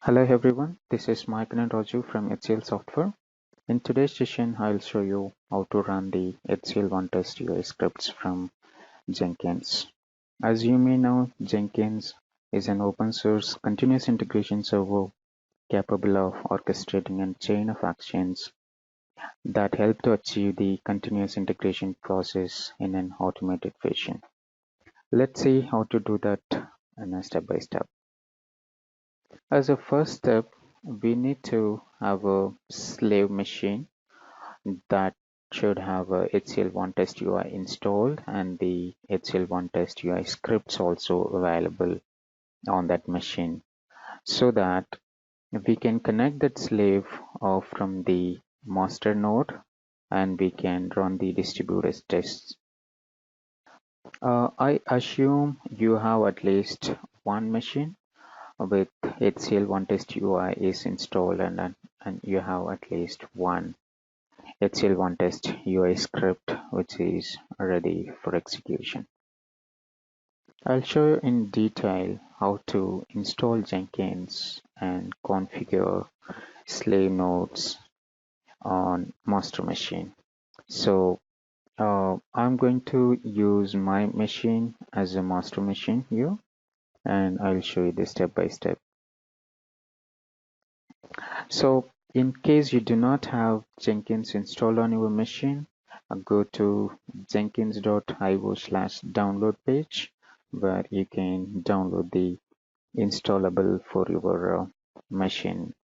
Hello everyone, this is Mike and Raju from HCL Software. In today's session, I'll show you how to run the HCL OneTest UI scripts from Jenkins. As you may know, Jenkins is an open source continuous integration server capable of orchestrating a chain of actions that help to achieve the continuous integration process in an automated fashion. Let's see how to do that in a step by step. As a first step, we need to have a slave machine that should have a HCL OneTest UI installed and the HCL OneTest UI scripts also available on that machine, so that we can connect that slave from the master node and we can run the distributed tests. I assume you have at least one machine with HCL OneTest UI is installed and you have at least one HCL OneTest UI script which is ready for execution. I'll show you in detail how to install Jenkins and configure slave nodes on master machine. So I'm going to use my machine as a master machine here, and I'll show you this step by step. So in case you do not have Jenkins installed on your machine, go to jenkins.io/download page where you can download the installable for your machine.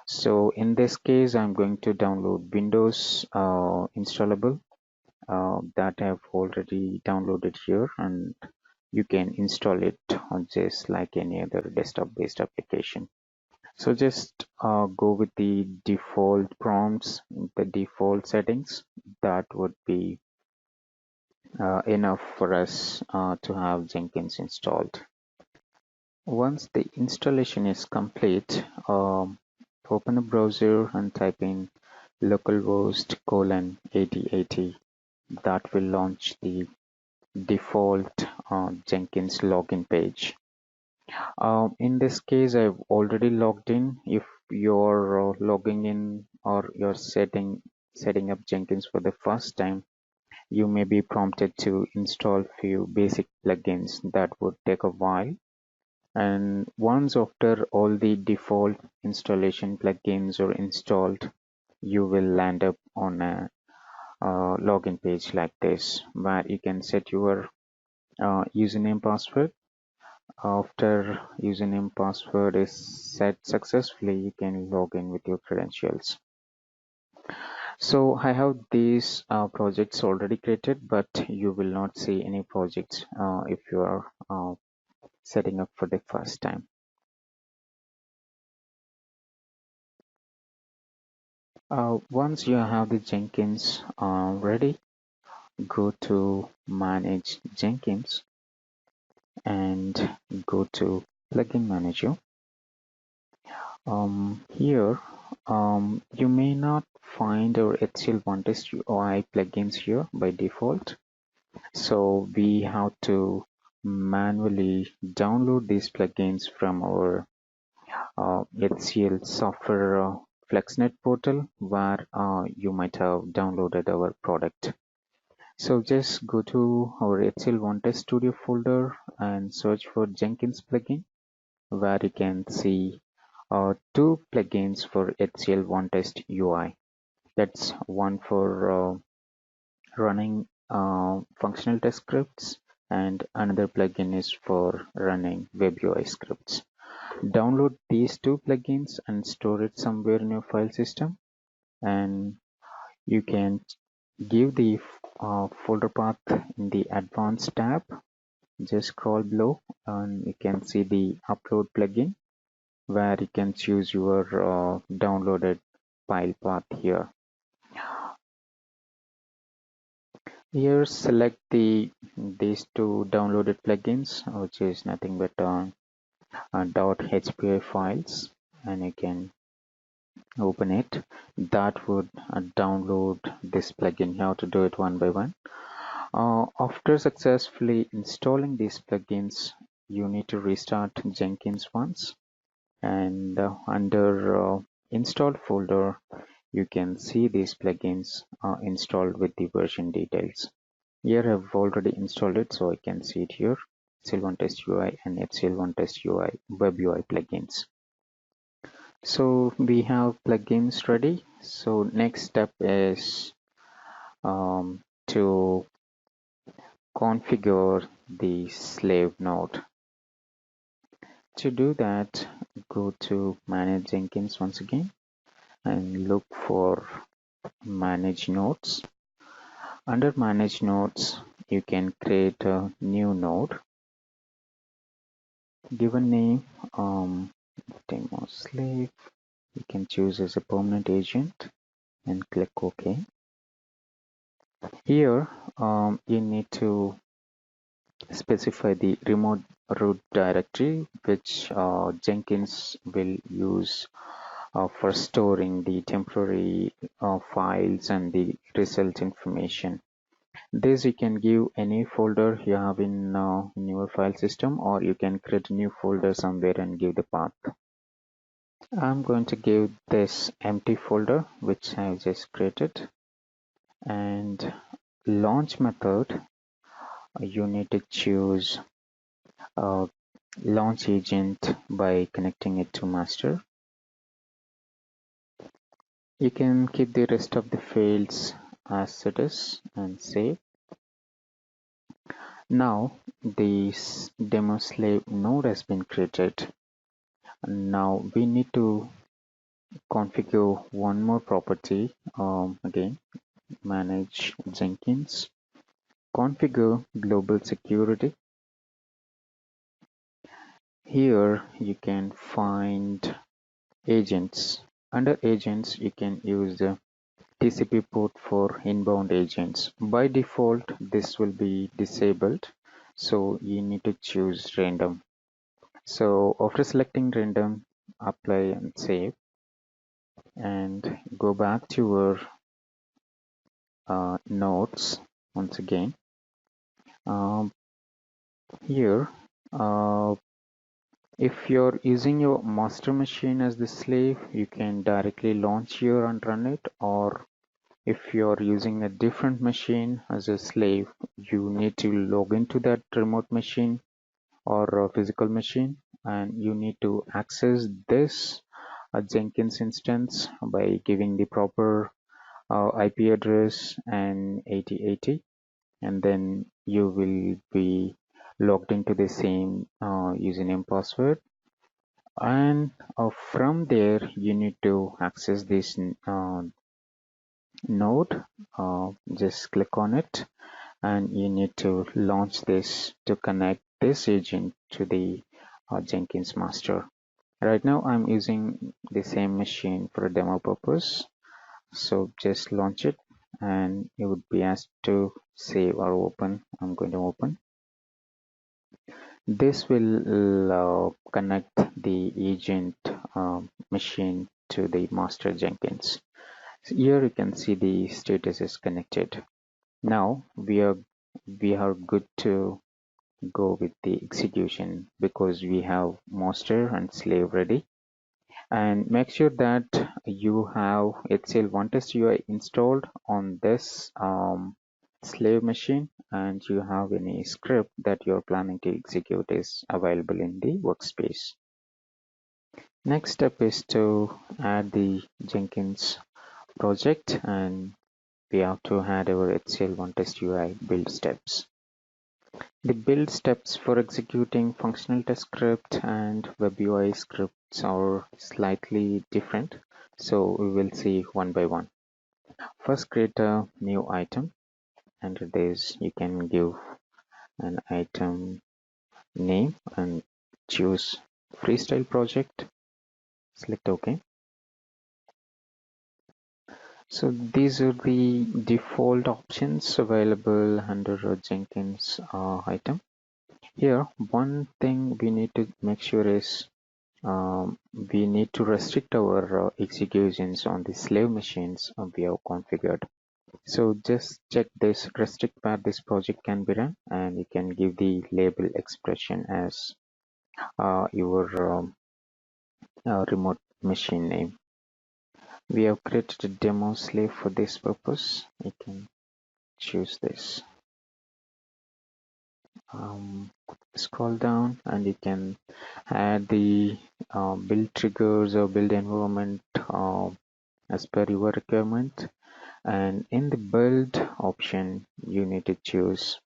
So in this case, I'm going to download Windows installable that I've already downloaded here, and you can install it on just like any other desktop based application. So just go with the default prompts, the default settings. That would be enough for us to have Jenkins installed. Once the installation is complete, open a browser and type in localhost:8080. That will launch the default Jenkins login page. In this case, I've already logged in. If you're logging in or you're setting up Jenkins for the first time, you may be prompted to install few basic plugins that would take a while. And once after all the default installation plugins are installed, you will land up on a login page like this, where you can set your username password. After username password is set successfully, you can log in with your credentials. So I have these projects already created, but you will not see any projects if you are setting up for the first time. Once you have the Jenkins ready, go to Manage Jenkins and go to Plugin Manager. Here, you may not find our HCL OneTest UI plugins here by default. So we have to manually download these plugins from our HCL software FlexNet portal where you might have downloaded our product. So just go to our HCL OneTest Studio folder and search for Jenkins plugin, where you can see two plugins for HCL OneTest UI. That's one for running functional test scripts, and another plugin is for running web UI scripts. Download these two plugins and store it somewhere in your file system, and you can give the folder path in the advanced tab. Just scroll below and you can see the upload plugin, where you can choose your downloaded file path here. Here select these two downloaded plugins, which is nothing but .hpa files, and you can open it. That would download this plugin. You have to do it one by one. After successfully installing these plugins, you need to restart Jenkins once. and under installed folder you can see these plugins are installed with the version details. Here I've already installed it, so I can see it here. HCL OneTest UI and HCL OneTest UI Web UI plugins. So we have plugins ready. So next step is to configure the slave node. To do that, go to Manage Jenkins once again and look for Manage Nodes. Under Manage Nodes, you can create a new node. Give a name, demo slave. You can choose as a permanent agent and click OK. Here, you need to specify the remote root directory which Jenkins will use for storing the temporary files and the result information. This you can give any folder you have in your file system, or you can create a new folder somewhere and give the path. I'm going to give this empty folder which I've just created, and launch method you need to choose launch agent by connecting it to master. You can keep the rest of the fields as it is and save. Now this demo slave node has been created. Now we need to configure one more property. Again, manage Jenkins, configure global security. Here you can find agents. Under agents, you can use the TCP port for inbound agents. By default, this will be disabled, so you need to choose random. So after selecting random, apply and save, and go back to your nodes once again. Um, Here, if you're using your master machine as the slave, you can directly launch here and run it, or if you're using a different machine as a slave, you need to log into that remote machine or a physical machine, and you need to access this Jenkins instance by giving the proper IP address and 8080, and then you will be logged into the same username password, and from there you need to access this node. Just click on it and you need to launch this to connect this agent to the Jenkins master. Right now I'm using the same machine for a demo purpose, so just launch it and you would be asked to save or open. I'm going to open. This will connect the agent machine to the master Jenkins. So here you can see the status is connected. Now we are good to go with the execution because we have master and slave ready. And make sure that you have HCL OneTest UI installed on this slave machine, and you have any script that you're planning to execute is available in the workspace. Next step is to add the Jenkins project, and we have to add our HCL OneTest UI build steps. The build steps for executing functional test script and web UI scripts are slightly different, so we will see one by one. First, create a new item. Under this, you can give an item name and choose freestyle project. Select OK. So these are the default options available under a Jenkins item. Here, one thing we need to make sure is we need to restrict our executions on the slave machines we have configured. So just check this restrict where this project can be run, and you can give the label expression as your remote machine name. We have created a demo slave for this purpose. You can choose this. Scroll down and you can add the build triggers or build environment as per your requirement. And in the build option, you need to choose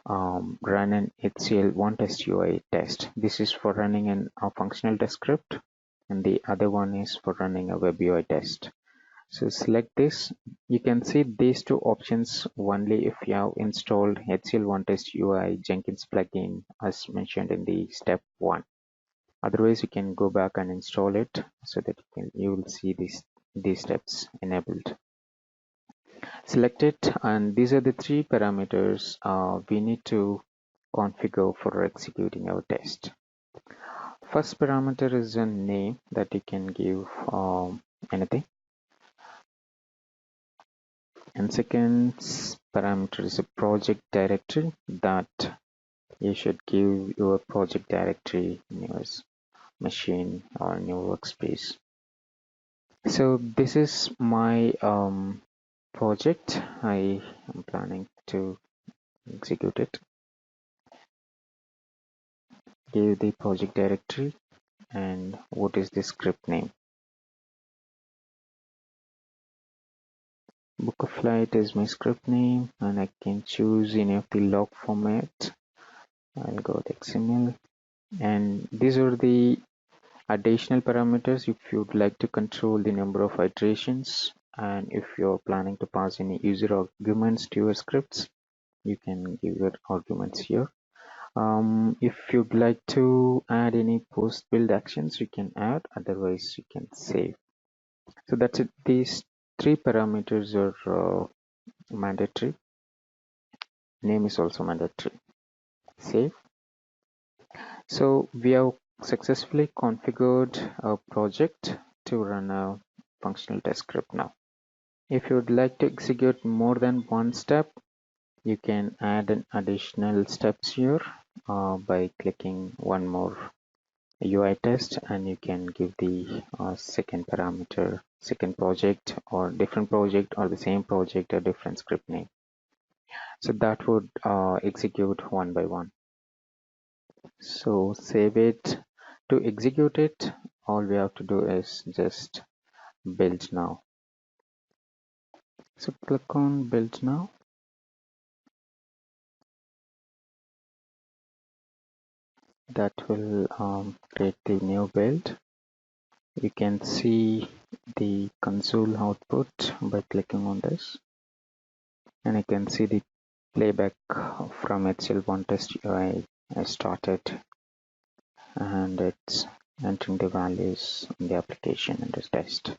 run an HCL OneTest UI test. This is for running a functional test script, and the other one is for running a web UI test. So select this. You can see these two options only if you have installed HCL OneTest UI Jenkins plugin as mentioned in the step 1. Otherwise, you can go back and install it so that you will see these steps enabled. Select it, and these are the three parameters we need to configure for executing our test. First parameter is a name that you can give anything, and second parameter is a project directory that you should give your project directory in your machine or in your workspace. So this is my project. I am planning to execute it. Give the project directory and what is the script name. Book of flight is my script name, and I can choose any of the log format. I'll go with XML, and these are the additional parameters if you'd like to control the number of iterations, and if you're planning to pass any user arguments to your scripts, you can give your arguments here. If you'd like to add any post build actions, you can add, otherwise you can save. So that's it. These three parameters are mandatory. Name is also mandatory. Save. So we have successfully configured a project to run a functional test script now. If you would like to execute more than one step, you can add an additional steps here by clicking one more UI test, and you can give the second parameter, second project, or different project, or the same project, a different script name. So that would execute one by one. So save it. To execute it, all we have to do is just build now. So click on build now. That will create the new build. You can see the console output by clicking on this, and you can see the playback from HCL OneTest UI has started, and it's entering the values in the application and the test.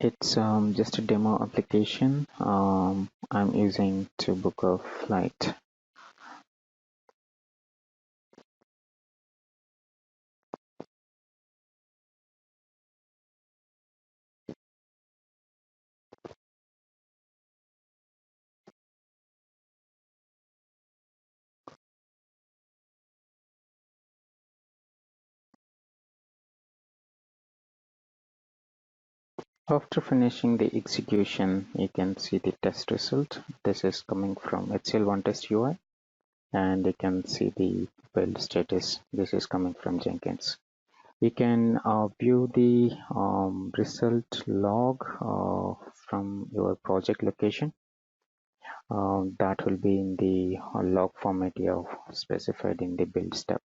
It's just a demo application I'm using to book a flight. After finishing the execution, you can see the test result. This is coming from HCL OneTest UI, and you can see the build status. This is coming from Jenkins. You can view the result log from your project location. That will be in the log format you have specified in the build step.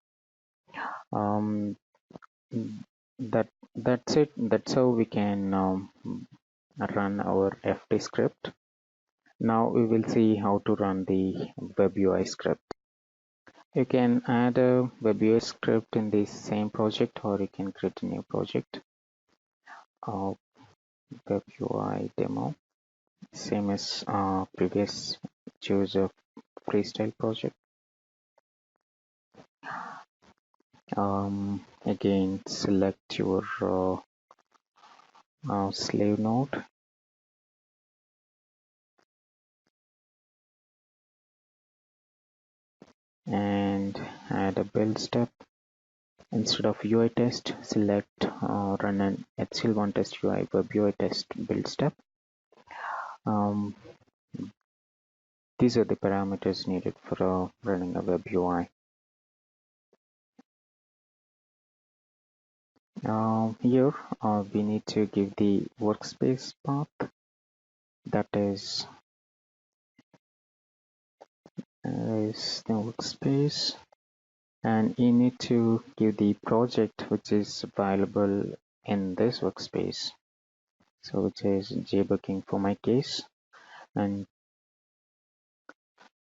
Um, that's it. That's how we can run our FT script. Now we will see how to run the web UI script. You can add a web UI script in the same project, or you can create a new project. Web UI demo, same as previous. Choose a freestyle project. Again, select your slave node. and add a build step. Instead of UI test, select run an HCL OneTest UI web UI test build step. Um, these are the parameters needed for running a web UI. Here we need to give the workspace path, that is the workspace, and you need to give the project which is available in this workspace, so which is jbooking for my case, and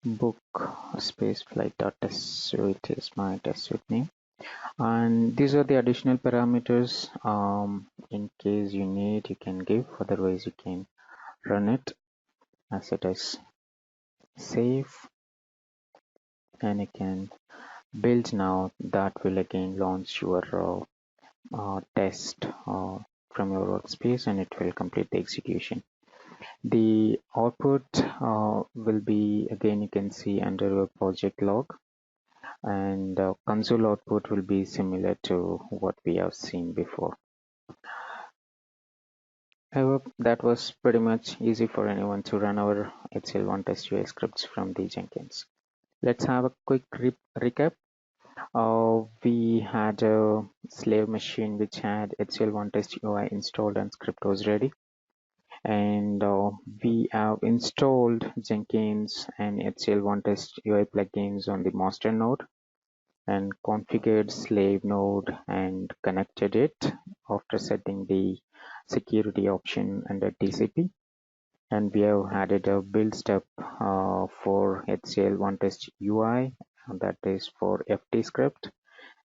book space flight.test, so it is my test suite name. And these are the additional parameters. In case you need, you can give, otherwise you can run it as it is. Save, and you can build now. That will again launch your test from your workspace, and it will complete the execution. The output will be, again you can see under your project log, and console output will be similar to what we have seen before. I hope that was pretty much easy for anyone to run our HCL OneTest UI scripts from the Jenkins. Let's have a quick recap. We had a slave machine which had HCL OneTest UI installed and script was ready. And we have installed Jenkins and HCL OneTest UI plugins on the master node and configured slave node and connected it after setting the security option under TCP. And we have added a build step for HCL OneTest UI, that is for FT script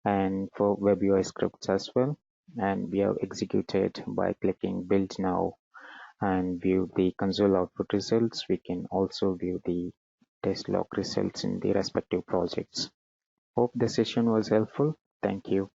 and for web UI scripts as well. And we have executed by clicking build now and view the console output results. We can also view the test log results in the respective projects. Hope the session was helpful. Thank you.